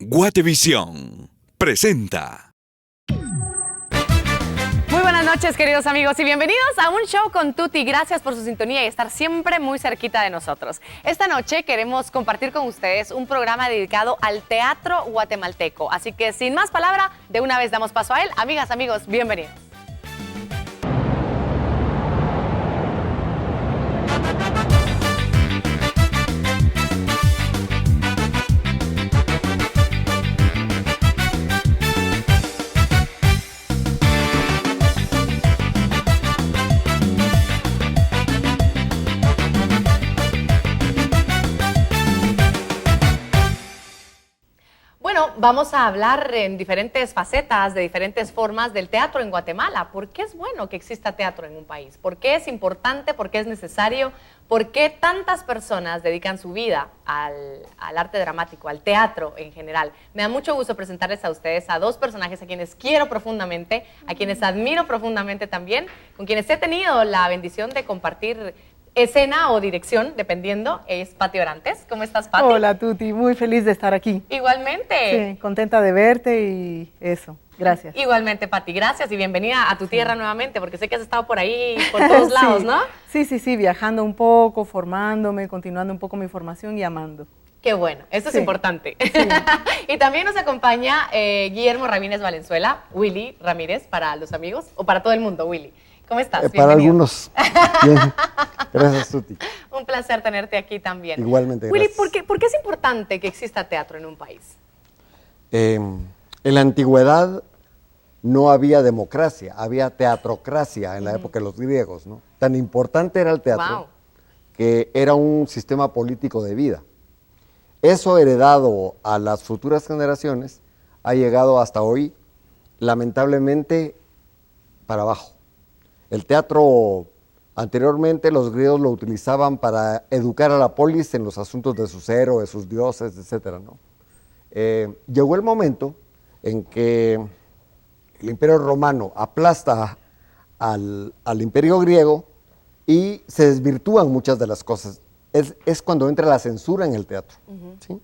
Guatevisión presenta. Muy buenas noches, queridos amigos, y bienvenidos a un show con Tuti. Gracias por su sintonía y estar siempre muy cerquita de nosotros. Esta noche queremos compartir con ustedes un programa dedicado al teatro guatemalteco. Así que sin más palabra, de una vez damos paso a él. Amigas, amigos, bienvenidos. Vamos a hablar en diferentes facetas, de diferentes formas del teatro en Guatemala. ¿Por qué es bueno que exista teatro en un país? ¿Por qué es importante? ¿Por qué es necesario? ¿Por qué tantas personas dedican su vida al arte dramático, al teatro en general? Me da mucho gusto presentarles a ustedes a dos personajes a quienes quiero profundamente, a quienes admiro profundamente también, con quienes he tenido la bendición de compartir escena o dirección, dependiendo. Es Pati Orantes. ¿Cómo estás, Pati? Hola, Tuti. Muy feliz de estar aquí. Igualmente. Sí, contenta de verte y eso. Gracias. Igualmente, Pati. Gracias y bienvenida a tu tierra nuevamente, porque sé que has estado por ahí, por todos lados, ¿no? Sí, viajando un poco, formándome, continuando un poco mi formación y amando. Qué bueno, eso es importante. Sí. Y también nos acompaña Guillermo Ramírez Valenzuela, Willy Ramírez, para los amigos, o para todo el mundo, Willy. ¿Cómo estás? Para algunos. Bien. Gracias, Tuti. Un placer tenerte aquí también. Igualmente, Willy, gracias. ¿por qué es importante que exista teatro en un país? En la antigüedad no había democracia, había teatrocracia en la época de los griegos, ¿no? Tan importante era el teatro que era un sistema político de vida. Eso heredado a las futuras generaciones ha llegado hasta hoy, lamentablemente, para abajo. El teatro, anteriormente los griegos lo utilizaban para educar a la polis en los asuntos de sus héroes, sus dioses, etc., ¿no? Llegó el momento en que el Imperio Romano aplasta al Imperio griego y se desvirtúan muchas de las cosas. Es cuando entra la censura en el teatro. ¿Sí?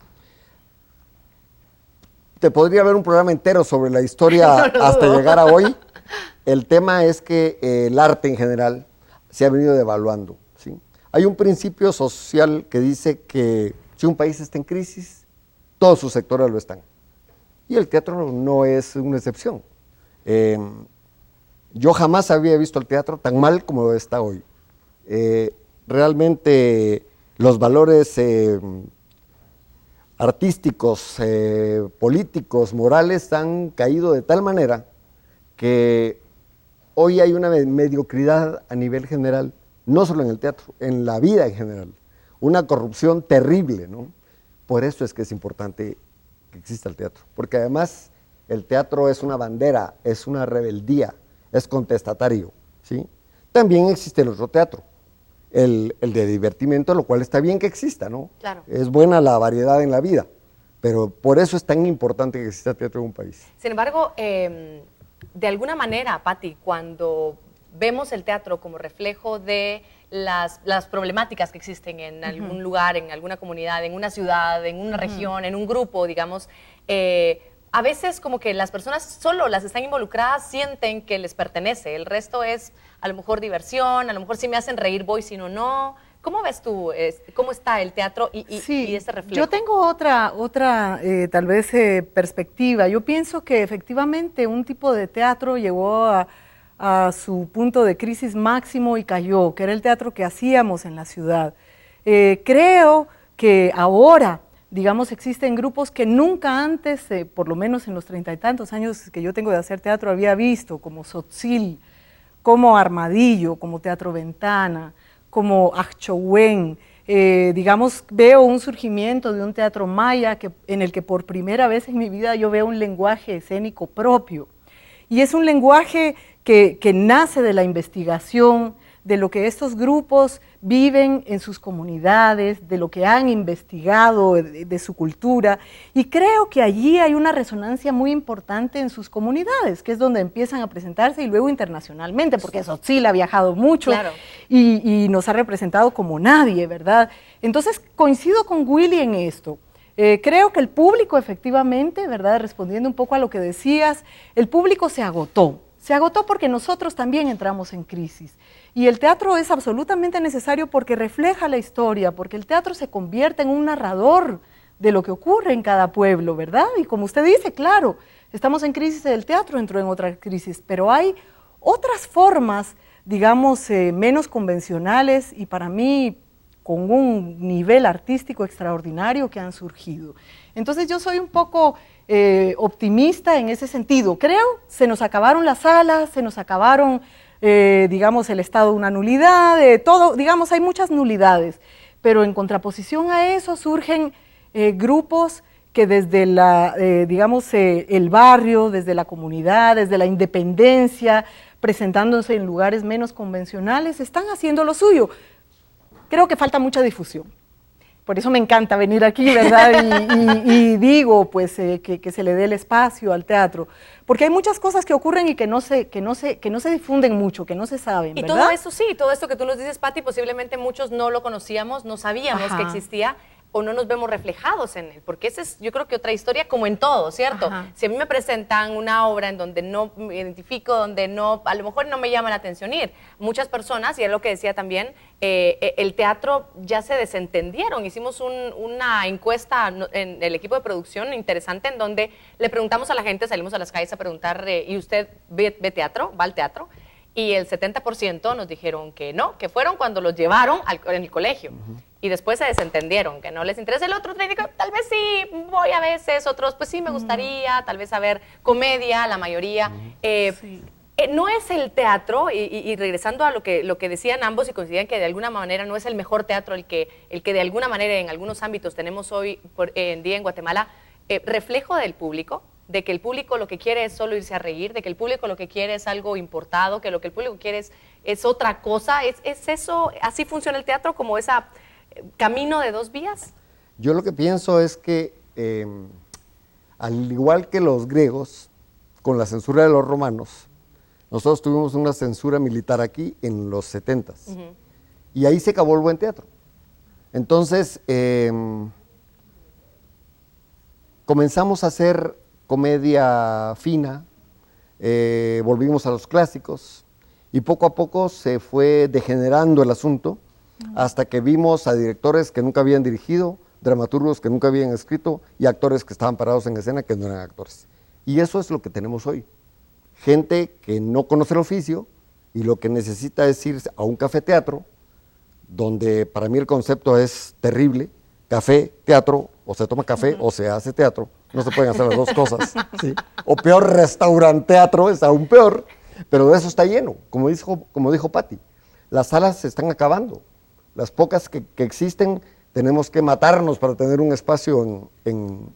Te podría haber un programa entero sobre la historia hasta llegar a hoy. El tema es que el arte en general se ha venido devaluando, ¿sí? Hay un principio social que dice que si un país está en crisis, todos sus sectores lo están. Y el teatro no es una excepción. Yo jamás había visto el teatro tan mal como está hoy. Realmente los valores artísticos, políticos, morales han caído de tal manera que hoy hay una mediocridad a nivel general, no solo en el teatro, en la vida en general, una corrupción terrible, ¿no? Por eso es que es importante que exista el teatro, porque además el teatro es una bandera, es una rebeldía, es contestatario, ¿sí? También existe el otro teatro, el de divertimento, lo cual está bien que exista, ¿no? Claro. Es buena la variedad en la vida, pero por eso es tan importante que exista teatro en un país. Sin embargo, de alguna manera, Pati, cuando vemos el teatro como reflejo de las problemáticas que existen en algún lugar, en alguna comunidad, en una ciudad, en una región, en un grupo, digamos, a veces como que las personas solo las están involucradas sienten que les pertenece, el resto es a lo mejor diversión, a lo mejor si me hacen reír voy, si no, no. ¿Cómo ves tú, cómo está el teatro y ese reflejo? Yo tengo otra tal vez perspectiva. Yo pienso que efectivamente un tipo de teatro llegó a su punto de crisis máximo y cayó, que era el teatro que hacíamos en la ciudad. Creo que ahora, digamos, existen grupos que nunca antes, por lo menos en los 30 y tantos años que yo tengo de hacer teatro, había visto, como Tzotzil, como Armadillo, como Teatro Ventana, como Axchouen. Digamos, veo un surgimiento de un teatro maya en el que por primera vez en mi vida yo veo un lenguaje escénico propio. Y es un lenguaje que nace de la investigación, de lo que estos grupos viven en sus comunidades, de lo que han investigado, de su cultura, y creo que allí hay una resonancia muy importante en sus comunidades, que es donde empiezan a presentarse y luego internacionalmente, porque Tzotzil ha viajado mucho, claro, y nos ha representado como nadie, ¿verdad? Entonces coincido con Willy en esto. Creo que el público efectivamente, ¿verdad? Respondiendo un poco a lo que decías, el público se agotó. Se agotó porque nosotros también entramos en crisis. Y el teatro es absolutamente necesario porque refleja la historia, porque el teatro se convierte en un narrador de lo que ocurre en cada pueblo, ¿verdad? Y como usted dice, claro, estamos en crisis, el teatro entró en otra crisis, pero hay otras formas, digamos, menos convencionales y para mí con un nivel artístico extraordinario que han surgido. Entonces yo soy un poco optimista en ese sentido. Creo, se nos acabaron las salas, se nos acabaron, digamos, el estado de una nulidad, todo, digamos, hay muchas nulidades, pero en contraposición a eso surgen grupos que desde la, digamos, el barrio, desde la comunidad, desde la independencia, presentándose en lugares menos convencionales, están haciendo lo suyo. Creo que falta mucha difusión. Por eso me encanta venir aquí, ¿verdad? Y digo, pues, que se le dé el espacio al teatro. Porque hay muchas cosas que ocurren y que no se difunden mucho, que no se saben, ¿verdad? Y todo eso sí, todo esto que tú nos dices, Pati, posiblemente muchos no lo conocíamos, no sabíamos que existía, o no nos vemos reflejados en él, porque esa es, yo creo que otra historia como en todo, ¿cierto? Ajá. Si a mí me presentan una obra en donde no me identifico, donde no, a lo mejor no me llama la atención ir, muchas personas, y es lo que decía también, el teatro ya se desentendieron. Hicimos una encuesta en el equipo de producción interesante en donde le preguntamos a la gente, salimos a las calles a preguntar, ¿y usted ve teatro? ¿Va al teatro? Y el 70% nos dijeron que no, que fueron cuando los llevaron en el colegio. Y después se desentendieron, que no les interesa. El otro técnico, tal vez sí, voy a veces, otros pues sí me gustaría, tal vez a ver comedia, la mayoría. Sí. No es el teatro, y regresando a lo que decían ambos y coincidían que de alguna manera no es el mejor teatro el que de alguna manera en algunos ámbitos tenemos hoy en día en Guatemala, reflejo del público, de que el público lo que quiere es solo irse a reír, de que el público lo que quiere es algo importado, que lo que el público quiere es otra cosa. ¿Es eso, así funciona el teatro, como ese camino de dos vías? Yo lo que pienso es que, al igual que los griegos, con la censura de los romanos, nosotros tuvimos una censura militar aquí en los 70s, y ahí se acabó el buen teatro. Entonces, comenzamos a hacer comedia fina, volvimos a los clásicos, y poco a poco se fue degenerando el asunto, hasta que vimos a directores que nunca habían dirigido, dramaturgos que nunca habían escrito, y actores que estaban parados en escena que no eran actores. Y eso es lo que tenemos hoy. Gente que no conoce el oficio, y lo que necesita es ir a un café-teatro, donde para mí el concepto es terrible: café, teatro, o se toma café o se hace teatro, no se pueden hacer las dos cosas, ¿sí? O peor, restaurante-teatro, es aún peor, pero de eso está lleno, como dijo Pati. Las salas se están acabando, las pocas que existen tenemos que matarnos para tener un espacio en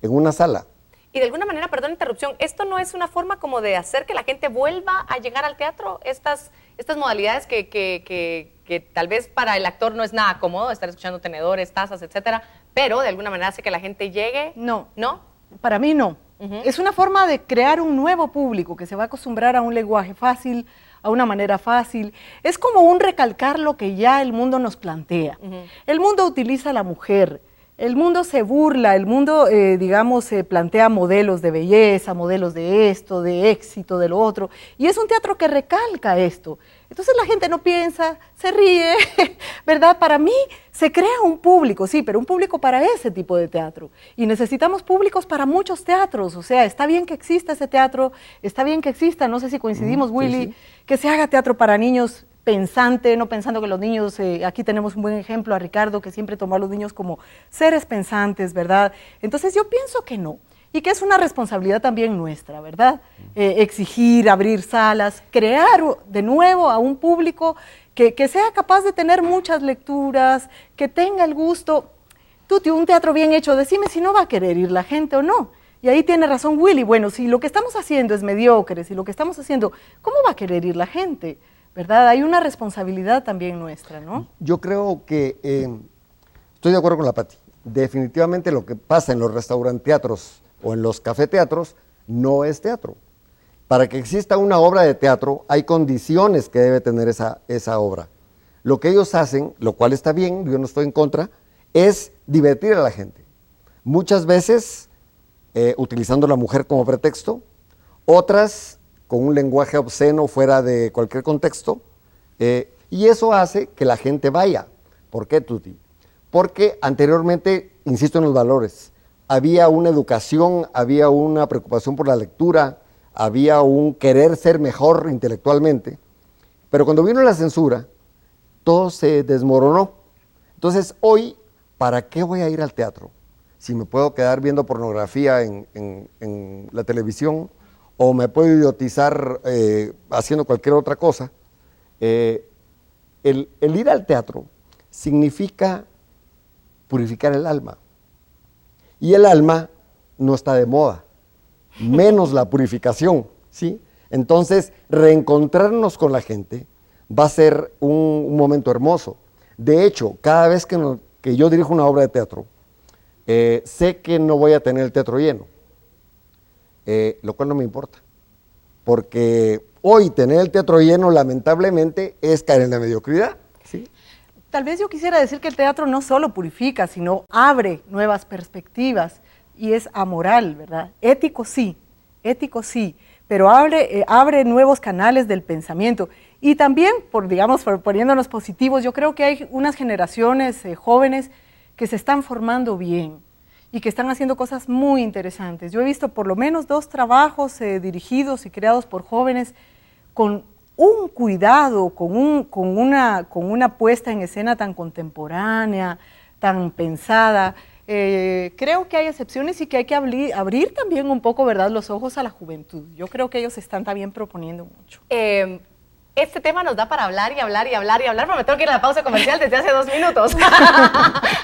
una sala. Y de alguna manera, perdón la interrupción, ¿esto no es una forma como de hacer que la gente vuelva a llegar al teatro? Estas modalidades que tal vez para el actor no es nada cómodo, estar escuchando tenedores, tazas, etcétera, pero de alguna manera hace que la gente llegue. No. ¿No? Para mí no. Es una forma de crear un nuevo público que se va a acostumbrar a un lenguaje fácil, a una manera fácil. Es como un recalcar lo que ya el mundo nos plantea. El mundo utiliza a la mujer. El mundo se burla, el mundo, digamos, plantea modelos de belleza, modelos de esto, de éxito, de lo otro, y es un teatro que recalca esto. Entonces la gente no piensa, se ríe, ¿verdad? Para mí se crea un público, sí, pero un público para ese tipo de teatro. Y necesitamos públicos para muchos teatros, o sea, está bien que exista ese teatro, está bien que exista, no sé si coincidimos, Willy, sí. Que se haga teatro para niños pensante, no pensando que los niños, aquí tenemos un buen ejemplo a Ricardo, que siempre tomó a los niños como seres pensantes, ¿verdad? Entonces yo pienso que no, y que es una responsabilidad también nuestra, ¿verdad? Exigir, abrir salas, crear de nuevo a un público que sea capaz de tener muchas lecturas, que tenga el gusto. Tuti, un teatro bien hecho, decime si no va a querer ir la gente o no. Y ahí tiene razón Willy, bueno, si lo que estamos haciendo es mediocre, si lo que estamos haciendo, ¿cómo va a querer ir la gente? ¿Verdad? Hay una responsabilidad también nuestra, ¿no? Yo creo que, estoy de acuerdo con la Pati, definitivamente lo que pasa en los restauranteatros o en los cafeteatros no es teatro. Para que exista una obra de teatro hay condiciones que debe tener esa obra. Lo que ellos hacen, lo cual está bien, yo no estoy en contra, es divertir a la gente. Muchas veces utilizando a la mujer como pretexto, otras con un lenguaje obsceno fuera de cualquier contexto, y eso hace que la gente vaya. ¿Por qué, Tuti? Porque anteriormente, insisto en los valores, había una educación, había una preocupación por la lectura, había un querer ser mejor intelectualmente, pero cuando vino la censura, todo se desmoronó. Entonces hoy, ¿para qué voy a ir al teatro? Si me puedo quedar viendo pornografía en la televisión, o me puedo idiotizar haciendo cualquier otra cosa. El ir al teatro significa purificar el alma. Y el alma no está de moda, menos la purificación, ¿sí? Entonces, reencontrarnos con la gente va a ser un momento hermoso. De hecho, cada vez que yo dirijo una obra de teatro, sé que no voy a tener el teatro lleno, lo cual no me importa, porque hoy tener el teatro lleno, lamentablemente, es caer en la mediocridad, ¿sí? Tal vez yo quisiera decir que el teatro no solo purifica, sino abre nuevas perspectivas y es amoral, ¿verdad? Ético sí, pero abre nuevos canales del pensamiento. Y también, poniéndonos positivos, yo creo que hay unas generaciones jóvenes que se están formando bien y que están haciendo cosas muy interesantes. Yo he visto por lo menos 2 trabajos dirigidos y creados por jóvenes con un cuidado, con una puesta en escena tan contemporánea, tan pensada. Creo que hay excepciones y que hay que abrir también un poco, ¿verdad?, los ojos a la juventud. Yo creo que ellos están también proponiendo mucho. Este tema nos da para hablar y hablar y hablar y hablar, pero me tengo que ir a la pausa comercial desde hace 2 minutos.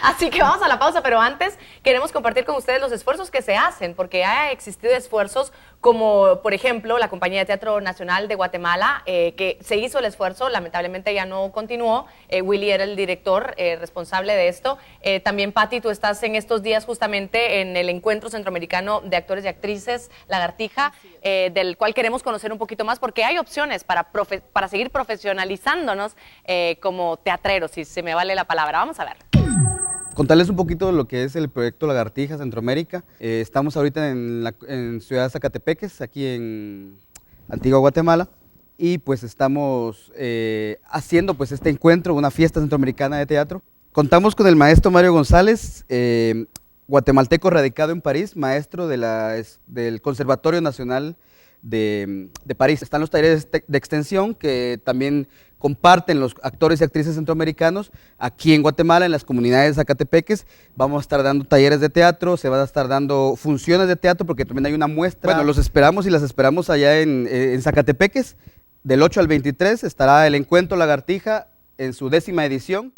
Así que vamos a la pausa, pero antes queremos compartir con ustedes los esfuerzos que se hacen, porque ha existido esfuerzos como, por ejemplo, la Compañía de Teatro Nacional de Guatemala, que se hizo el esfuerzo, lamentablemente ya no continuó. Willy era el director responsable de esto. También, Patti, tú estás en estos días justamente en el Encuentro Centroamericano de Actores y Actrices, Lagartija, del cual queremos conocer un poquito más, porque hay opciones para seguir profesionalizándonos como teatreros, si se me vale la palabra. Vamos a ver. Contarles un poquito de lo que es el proyecto Lagartija Centroamérica. Estamos ahorita en Ciudad de Zacatepeques, aquí en Antigua Guatemala, y pues estamos haciendo pues este encuentro, una fiesta centroamericana de teatro. Contamos con el maestro Mario González, guatemalteco radicado en París, maestro del Conservatorio Nacional de París. Están los talleres de extensión que también comparten los actores y actrices centroamericanos aquí en Guatemala, en las comunidades de Zacatepeques. Vamos a estar dando talleres de teatro, se van a estar dando funciones de teatro porque también hay una muestra. Bueno, los esperamos y las esperamos allá en Zacatepeques. Del 8 al 23 estará el Encuentro Lagartija en su 10ª edición.